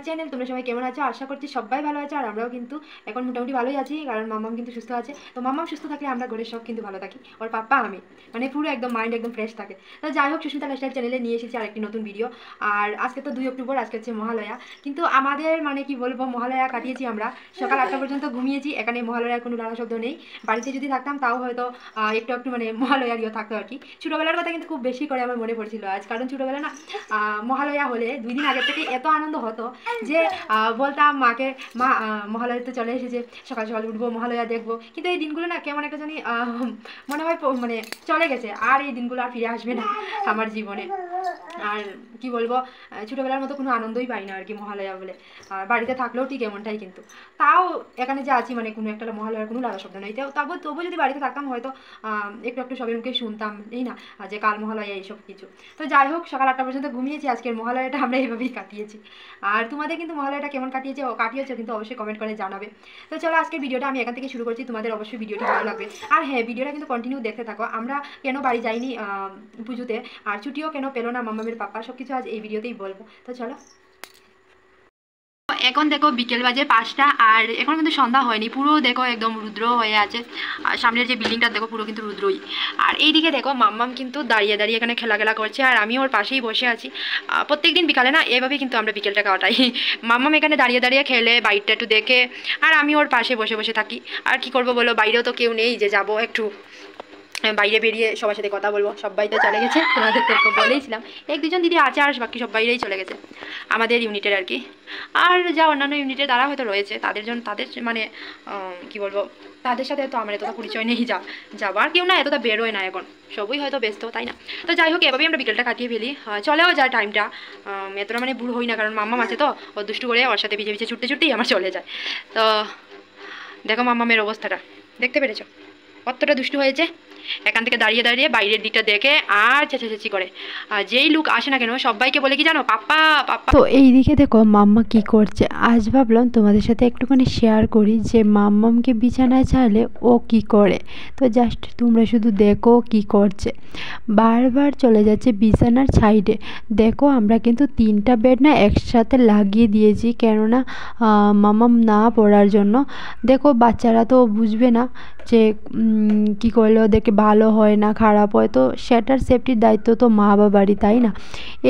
Channel. তোমরা সবাই কেমন আছো? আশা করছি সবাই ভালো আছে, আর আমরাও কিন্তু এখন মোটামুটি ভালোই আছি, কারণ মাম্মাম কিন্তু সুস্থ আছে। তো মাম্মাম সুস্থ থাকলে আমরা ঘরের সব কিন্তু ভালো থাকি, ওর পাপ্পা আমি, মানে পুরো একদম মাইন্ড একদম ফ্রেশ থাকে। তো যাই হোক, সুস্মিতা লাইফস্টাইল চ্যানেলে নিয়ে এসেছি আরেকটি নতুন ভিডিও। আর আজকে তো 2 অক্টোবর, আজকে হচ্ছে মহালয়া। কিন্তু আমাদের মানে কি বলবো, মহালয়া কাটিয়েছি আমরা সকাল 8টা পর্যন্ত ঘুমিয়েছি। এখানে মহালয়ার কোনো লাড়া শব্দ নেই। বাড়িতে যদি থাকতাম তাও হয়তো একটু একটু মানে মহালয়ার ইয়ে থাকতো আর কি। ছোটোবেলার কথা কিন্তু খুব বেশি করে আমার মনে পড়ছিল আজ, কারণ ছোটোবেলা না মহালয়া হলে 2 দিন আগে থেকে এত আনন্দ হতো যে বলতাম মাকে, মা মহালয়া তো চলে এসেছে, সকাল সকাল উঠবো, মহালয়া দেখবো। কিন্তু এই দিনগুলো না কেমন একটা জানি মনে হয় মানে চলে গেছে, আর এই দিনগুলো আর ফিরে আসবে না আমার জীবনে। আর কি বলবো, ছোটোবেলার মতো কোনো আনন্দই পাই না আর কি মহালয়া বলে। আর বাড়িতে থাকলেও ঠিক এমনটাই, কিন্তু তাও এখানে যে আছি মানে কোনো একটা মহালয়ার কোনো লাড়া শব্দ নেই। তবুও যদি বাড়িতে থাকতাম হয়তো একটু একটু সবের মুখে শুনতাম এই না যে কাল মহালয়া এইসব কিছু। তো যাই হোক, সকাল 8টা পর্যন্ত ঘুমিয়েছি, আজকের মহালয়াটা আমরা এইভাবেই কাটিয়েছি। আর তোমাদের কিন্তু মহালয়াটা কেমন কাটিয়েছে কিন্তু অবশ্যই কমেন্ট করে জানাবে। তো চলো, আজকের ভিডিওটা আমি এখান থেকে শুরু করছি, তোমাদের অবশ্যই ভিডিওটি ভালো লাগবে। আর হ্যাঁ, ভিডিওটা কিন্তু কন্টিনিউ দেখতে থাকো। আমরা কেন বাড়ি যাইনি পুজোতে, আর ছুটিও কেন পেলো না মাম্মামের পাপা, সব কিছু আজ এই ভিডিওতেই বলবো। তো চলো, এখন দেখো বিকেল বাজে 5টা, আর এখন কিন্তু সন্ধ্যা হয়নি, পুরো দেখো একদম রুদ্র হয়ে আছে। আর সামনের যে বিল্ডিংটা দেখো পুরো কিন্তু রুদ্রই। আর এইদিকে দেখো মাম্মাম কিন্তু দাঁড়িয়ে দাঁড়িয়ে এখানে খেলা করছে, আর আমি ওর পাশেই বসে আছি। প্রত্যেকদিন বিকালে না এভাবেই কিন্তু আমরা বিকেলটা কাটাই। মাম্মাম এখানে দাঁড়িয়ে দাঁড়িয়ে খেলে, বাইরটা একটু দেখে, আর আমি ওর পাশে বসে বসে থাকি। আর কি করবো বলো, বাইরেও তো কেউ নেই যে যাবো একটু বাইরে বেরিয়ে সবার সাথে কথা বলবো। সবাই তো চলে গেছে, তোমাদের তো বলেইছিলাম 1-2জন দিদি আছে, আর বাকি সব বাইরেই চলে গেছে আমাদের ইউনিটের আর কি। আর যা অন্যান্য ইউনিটের দ্বারা হয়তো রয়েছে, তাদের মানে কি বলবো, তাদের সাথে তো আমার এতটা পরিচয় নেই, যাবার কেউ না, এতটা বেরোয় না এখন, সবই হয়তো ব্যস্ত, তাই না? তো যাই হোক, এভাবেই আমরা বিকেলটা কাটিয়ে ফেলি, চলেও যায় টাইমটা। এতটা মানে ভুল হই না, কারণ মাম্মাম আছে তো, ও দুষ্টু করে ওর সাথে পিছিয়ে পিছিয়ে ছুটতেই আমার চলে যায়। তো দেখো মাম্মামের অবস্থাটা দেখতে পেরেছো, কতটা দুষ্টু হয়েছে। এখান থেকে দাঁড়িয়ে দাঁড়িয়ে বাইরের দিকটা দেখে আর চেঁচাচেঁচি করে, আর যেই লোক আসে না কেন সবাইকে বলে কি জানো, পাপ্পা পাপ্পা। তো এইদিকে দেখো মাম্মা কি করছে। আজ ভাবলাম তোমাদের সাথে একটুখানি শেয়ার করি যে মাম্মামকে বিছানায় ছাড়লে ও কি করে। তো জাস্ট তোমরা শুধু দেখো কি করছে, বারবার চলে যাচ্ছে বিছানার সাইডে। দেখো আমরা কিন্তু 3টা বেড না একসাথে লাগিয়ে দিয়েছি, কেননা মাম্মাম না পড়ার জন্য। দেখো বাচ্চারা তো বুঝবে না যে কী করলে ওদেরকে ভালো হয় না খারাপ হয়, তো সেটার সেফটির দায়িত্ব তো মা বাবারই, তাই না?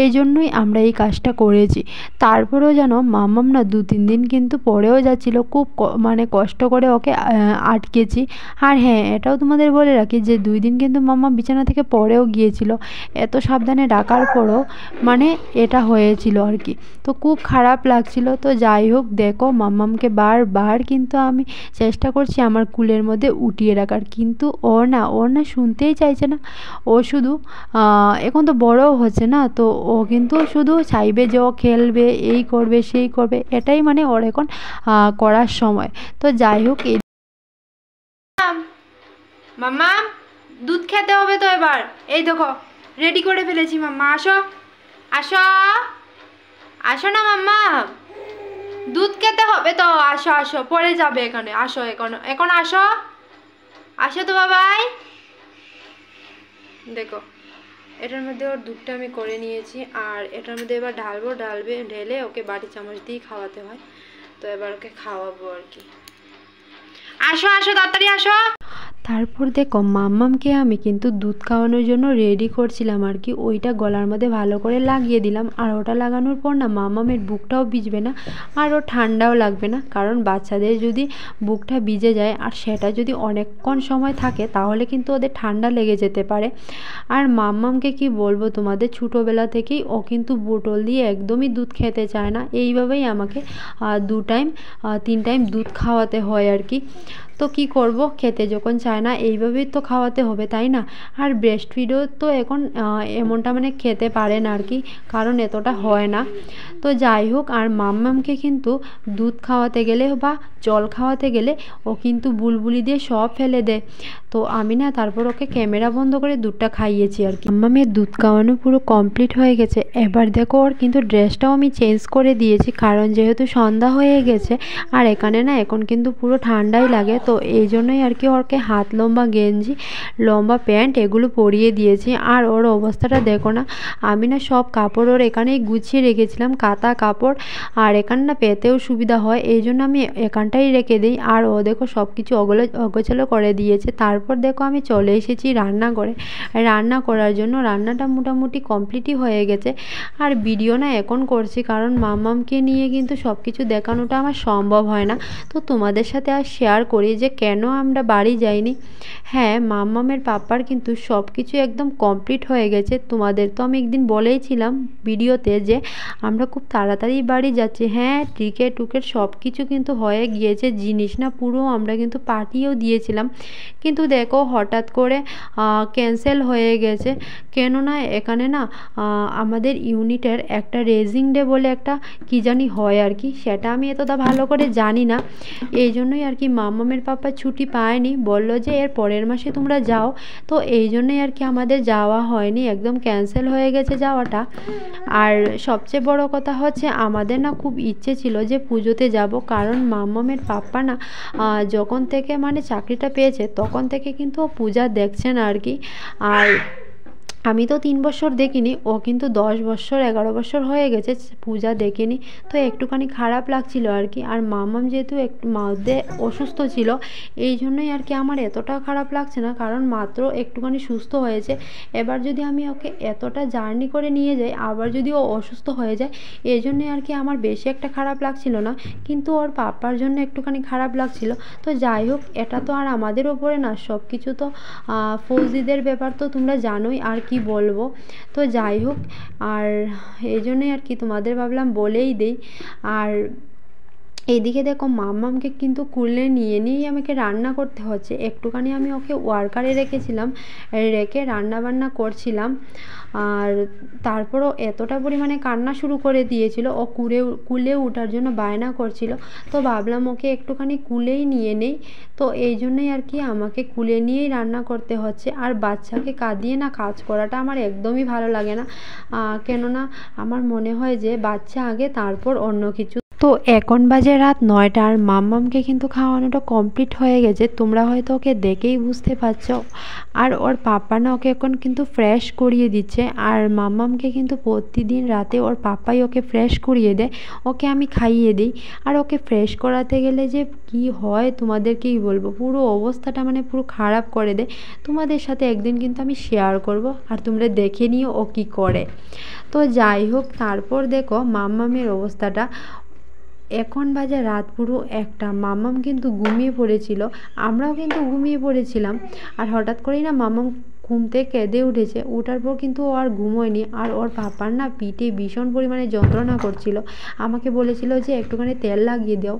এই জন্যই আমরা এই কাজটা করেছি। তারপরেও যেন মাম্মাম না 2-3 দিন কিন্তু পড়েও যাচ্ছিলো, খুব মানে কষ্ট করে ওকে আটকেছি। আর হ্যাঁ, এটাও তোমাদের বলে রাখি যে 2 দিন কিন্তু মাম্মাম বিছানা থেকে পড়েও গিয়েছিল, এত সাবধানে রাখার পরও মানে এটা হয়েছিল আর কি। তো খুব খারাপ লাগছিল। তো যাই হোক, দেখো মাম্মামকে বারবার কিন্তু আমি চেষ্টা করছি আমার কুলের মধ্যে উঠিয়ে রাখার, কিন্তু ওর না শুনতেই চাইছে না। ও শুধু এখন তো বড়ও হচ্ছে না, তো ও কিন্তু শুধু চাইবে যে ও খেলবে, এই করবে সেই করবে, এটাই মানে ওর এখন করার সময়। তো যাই হোক, মাম্মা দুধ খেতে হবে তো এবার, এই দেখো রেডি করে ফেলেছি। মাম্মা আসো আসো আসো না মাম্মা, দুধ খেতে হবে তো, আসো আসো, পরে যাবে এখানে, আসো এখন আসো আসো তো বাবাই। দেখো এটার মধ্যে ওর দুধটা আমি করে নিয়েছি, আর এটার মধ্যে এবার ঢেলে ওকে বাটি চামচ দিয়ে খাওয়াতে হয়। তো এবার ওকে খাওয়াবো আর কি। আসো আসো তাড়াতাড়ি আসো। তারপর দেখো মাম্মামকে আমি কিন্তু দুধ খাওয়ানোর জন্য রেডি করছিলাম আর কি। ওইটা গলার মধ্যে ভালো করে লাগিয়ে দিলাম, আর ওটা লাগানোর পর না মাম্মামের বুকটাও ভিজবে না, আর ও ঠান্ডাও লাগবে না। কারণ বাচ্চাদের যদি বুকটা ভিজে যায় আর সেটা যদি অনেকক্ষণ সময় থাকে, তাহলে কিন্তু ওদের ঠান্ডা লেগে যেতে পারে। আর মাম্মামকে কি বলবো তোমাদের, ছোটোবেলা থেকেই ও কিন্তু বোতল দিয়ে একদমই দুধ খেতে চায় না। এইভাবেই আমাকে 2 টাইম 3 টাইম দুধ খাওয়াতে হয় আর কি। তো কি করব, খেতে যখন চায় না এইভাবেই তো খাওয়াতে হবে, তাই না? আর ব্রেস্ট ফিডও তো এখন এমনটা মানে খেতে পারে না আর কি, কারণ এতটা হয় না। তো যাই হোক, আর মাম্মামকে কিন্তু দুধ খাওয়াতে গেলে বা জল খাওয়াতে গেলে ও কিন্তু বুলবুলি দিয়ে সব ফেলে দেয়। তো আমি না তারপর ওকে ক্যামেরা বন্ধ করে দুধটা খাইয়েছি আর কি। মাম্মামের দুধ খাওয়ানো পুরো কমপ্লিট হয়ে গেছে। এবার দেখো ওর কিন্তু ড্রেসটাও আমি চেঞ্জ করে দিয়েছি, কারণ যেহেতু সন্ধ্যা হয়ে গেছে আর এখানে না এখন কিন্তু পুরো ঠান্ডাই লাগে। তো এই জন্যই আর কি ওকে হাত লম্বা গেঞ্জি, লম্বা প্যান্ট এগুলো পরিয়ে দিয়েছি। আর ওর অবস্থাটা দেখো না, আমি না সব কাপড় ওর এখানেই গুছিয়ে রেখেছিলাম, কাঁথা কাপড়, আর এখানে না পেতেও সুবিধা হয়, এই জন্য আমি এখানটাই রেখে দিই। আর ও দেখো সব কিছু অগোছালো করে দিয়েছে। তারপর দেখো আমি চলে এসেছি রান্নাঘরে রান্না করার জন্য। রান্নাটা মোটামুটি কমপ্লিটই হয়ে গেছে। আর ভিডিও না এখন করছি কারণ মাম্মামকে নিয়ে কিন্তু সব কিছু দেখানোটা আমার সম্ভব হয় না। তো তোমাদের সাথে আর শেয়ার করি যে কেন আমরা বাড়ি যাইনি। হ্যাঁ, মাম্মামের পাপার কিন্তু সব কিছু একদম কমপ্লিট হয়ে গেছে। তোমাদের তো আমি একদিন বলেইছিলাম ভিডিওতে যে আমরা খুব তাড়াতাড়ি বাড়ি যাচ্ছি। হ্যাঁ, টিকিট টুকেট সব কিছু কিন্তু হয়ে গিয়েছে, জিনিস না পুরো আমরা কিন্তু পাঠিয়েও দিয়েছিলাম। কিন্তু দেখো হঠাৎ করে ক্যান্সেল হয়ে গেছে। কেননা এখানে না আমাদের ইউনিটের একটা রেজিং ডে বলে একটা কী জানি হয় আর কি, সেটা আমি এতটা ভালো করে জানি না। এই জন্যই আর কি মাম্মামের পাপা ছুটি পায়নি, বলল যে এর পরের মাসে তোমরা যাও। তো এই জন্যই আর কি আমাদের যাওয়া হয়নি, একদম ক্যান্সেল হয়ে গেছে যাওয়াটা। আর সবচেয়ে বড় কথা হচ্ছে আমাদের না খুব ইচ্ছে ছিল যে পুজোতে যাব, কারণ মাম্মামের পাপ্পা না যখন থেকে মানে চাকরিটা পেয়েছে তখন থেকে কিন্তু ও পূজা দেখছে না আর কি। আর আমি তো 3 বছর দেখিনি, ও কিন্তু 10 বছর 11 বছর হয়ে গেছে পূজা দেখেনি। তো একটুখানি খারাপ লাগছিল আর কি। আর মাম্মাম যেহেতু একটু মধ্যে অসুস্থ ছিল, এই জন্যই আর কি আমার এতটা খারাপ লাগছে না, কারণ মাত্র একটুখানি সুস্থ হয়েছে। এবার যদি আমি ওকে এতটা জার্নি করে নিয়ে যাই, আবার যদি ও অসুস্থ হয়ে যায়, এই জন্যই আর কি আমার বেশি একটা খারাপ লাগছিল না। কিন্তু ওর পাপার জন্য একটুখানি খারাপ লাগছিল। তো যাই হোক, এটা তো আর আমাদের ওপরে না, সব কিছু তো ফৌজিদের ব্যাপার, তো তোমরা জানোই আর কি বলবো। তো যাই হোক, আর এই জন্যই আর কি তোমাদের ভাবলাম বলেই দেই। আর এইদিকে দেখো মাম্মামকে কিন্তু কুলে নিয়ে নিয়েই আমাকে রান্না করতে হচ্ছে। একটুখানি আমি ওকে ওয়ার্কারে রেখেছিলাম, রেখে রান্না বান্না করছিলাম। আর তারপরও এতটা পরিমাণে কান্না শুরু করে দিয়েছিল, ও কুলে ওঠার জন্য বায়না করছিল। তো ভাবলাম ওকে একটুখানি কুলেই নিয়ে নেই। তো এই জন্যই আর কি আমাকে কুলে নিয়েই রান্না করতে হচ্ছে। আর বাচ্চাকে কাঁদিয়ে না কাজ করাটা আমার একদমই ভালো লাগে না, কেননা আমার মনে হয় যে বাচ্চা আগে তারপর অন্য কিছু। তো এখন বাজে রাত 9টা, আর মাম্মামকে কিন্তু খাওয়ানোটা কমপ্লিট হয়ে গেছে, তোমরা হয়তো ওকে দেখেই বুঝতে পারছো। আর ওর পাপা না ওকে এখন কিন্তু ফ্রেশ করিয়ে দিচ্ছে। আর মাম্মামকে কিন্তু প্রতিদিন রাতে ওর পাপাই ওকে ফ্রেশ করিয়ে দেয়, ওকে আমি খাইয়ে দিই। আর ওকে ফ্রেশ করাতে গেলে যে কি হয় তোমাদেরকেই বলবো, পুরো অবস্থাটা মানে পুরো খারাপ করে দেয়। তোমাদের সাথে একদিন কিন্তু আমি শেয়ার করব, আর তোমরা দেখে নিও ও কী করে। তো যাই হোক, তারপর দেখো মাম্মামের অবস্থাটা। এখন বাজে রাত পুরো 1টা, মাম্মাম কিন্তু ঘুমিয়ে পড়েছিল, আমরাও কিন্তু ঘুমিয়ে পড়েছিলাম। আর হঠাৎ করেই না মাম্মাম ঘুম থেকে কেঁদে উঠেছে, ওঠার পর কিন্তু ও আর ঘুমোয়নি। আর ওর পাপার না পিঠে ভীষণ পরিমাণে যন্ত্রণা করছিল, আমাকে বলেছিল যে একটুখানি তেল লাগিয়ে দাও।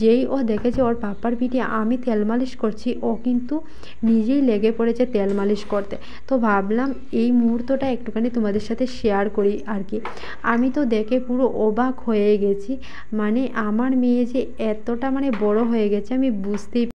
যেই ও দেখেছে ওর পাপার পিঠে আমি তেল মালিশ করছি, ও কিন্তু নিজেই লেগে পড়েছে তেল মালিশ করতে। তো ভাবলাম এই মুহূর্তটা একটুখানি তোমাদের সাথে শেয়ার করি আর কি। আমি তো দেখে পুরো অবাক হয়ে গেছি, মানে আমার মেয়ে যে এতটা মানে বড় হয়ে গেছে আমি বুঝতেই